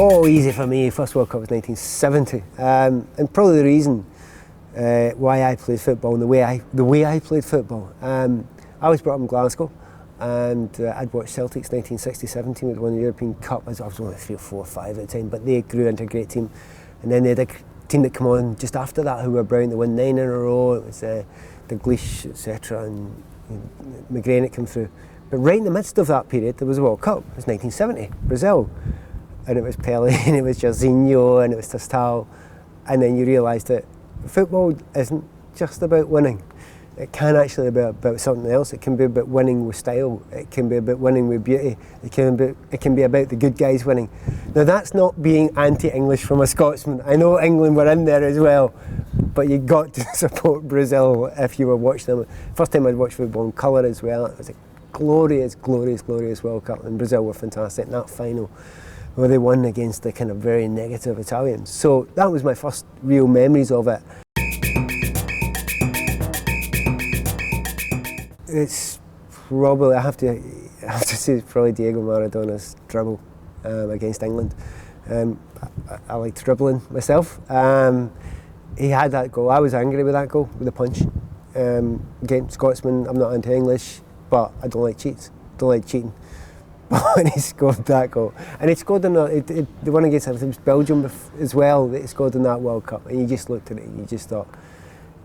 Oh, easy for me. First World Cup was 1970, and probably the reason why I played football and the way I played football. I was brought up in Glasgow, and I'd watched Celtic's 1967 team that won the European Cup. I was only 3 or 4 or 5 at the time, but they grew into a great team. And then they had a team that came on just after that who were brilliant. They won 9 in a row. It was Dalglish, etc., and McGrain came through. But right in the midst of that period, there was a World Cup. It was 1970, Brazil. And it was Pelé, and it was Jairzinho, and it was Tostão. And then you realised that football isn't just about winning. It can actually be about something else. It can be about winning with style. It can be about winning with beauty. It can be about the good guys winning. Now that's not being anti-English from a Scotsman. I know England were in there as well, but you got to support Brazil if you were watching them. First time I'd watched football in colour as well. It was a glorious, glorious, glorious World Cup, and Brazil were fantastic in that final, where they won against the kind of very negative Italians. So that was my first real memories of it. It's probably, I have to say, it's probably Diego Maradona's dribble against England. I liked dribbling myself. He had that goal. I was angry with that goal, with the punch. Again, Scotsman, I'm not anti-English, but I don't like cheats. Don't like cheating. But when he scored that goal, and he scored in the one against Belgium as well, that he scored in that World Cup, and you just looked at it and you just thought,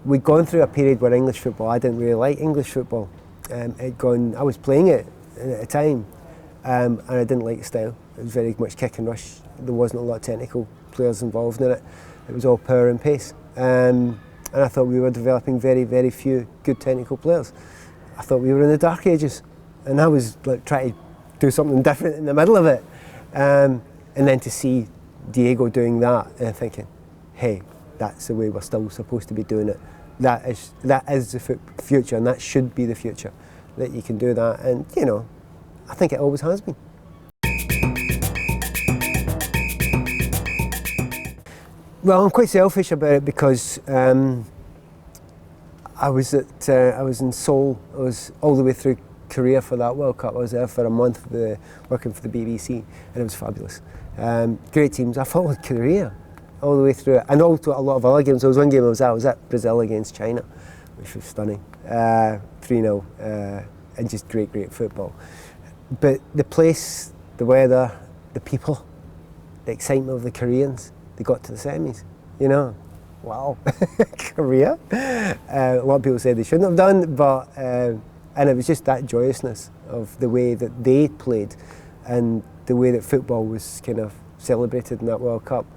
we'd gone through a period where English football, I didn't really like English football. I was playing it at the time, and I didn't like the style. It was very much kick and rush. There wasn't a lot of technical players involved in it. It was all power and pace. And I thought we were developing very, very few good technical players. I thought we were in the dark ages, and I was like trying to do something different in the middle of it. And then to see Diego doing that and thinking, hey, that's the way we're still supposed to be doing it. That is the future, and that should be the future, that you can do that. And you know, I think it always has been. Well, I'm quite selfish about it because I was in Seoul. I was all the way through Korea for that World Cup. I was there for a month working for the BBC, and it was fabulous. Great teams. I followed Korea all the way through it, and also a lot of other games. There was one game I was at Brazil against China, which was stunning, 3-0, and just great football. But the place, the weather, the people, the excitement of the Koreans, they got to the semis, you know. Wow, Korea. A lot of people say they shouldn't have done, but and it was just that joyousness of the way that they played and the way that football was kind of celebrated in that World Cup.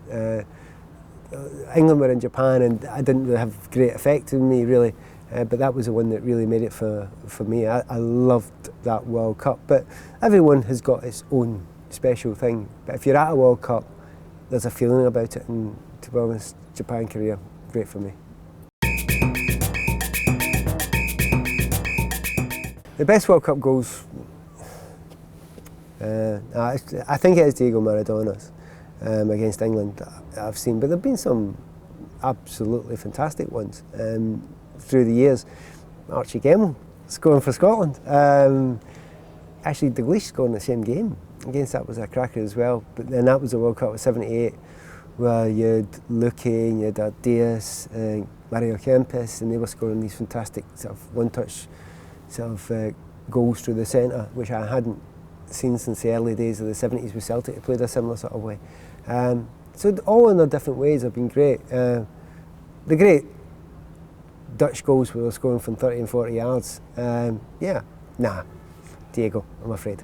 England were in Japan, and it didn't really have great effect on me really, but that was the one that really made it for me. I loved that World Cup, but everyone has got its own special thing. But if you're at a World Cup, there's a feeling about it, and to be honest, Japan, Korea, great for me. The best World Cup goals, I think it is Diego Maradona's against England I've seen, but there have been some absolutely fantastic ones through the years. Archie Gemmill scoring for Scotland. Actually, Dalglish scoring the same game against that was a cracker as well. But then that was the World Cup of '78, where you had Luque, you had Diaz, Mario Kempes, and they were scoring these fantastic sort of one-touch sort of goals through the centre, which I hadn't seen since the early days of the '70s with Celtic. They played a similar sort of way. So all in their different ways have been great. The great Dutch goals where they're scoring from 30 and 40 yards. Diego, I'm afraid.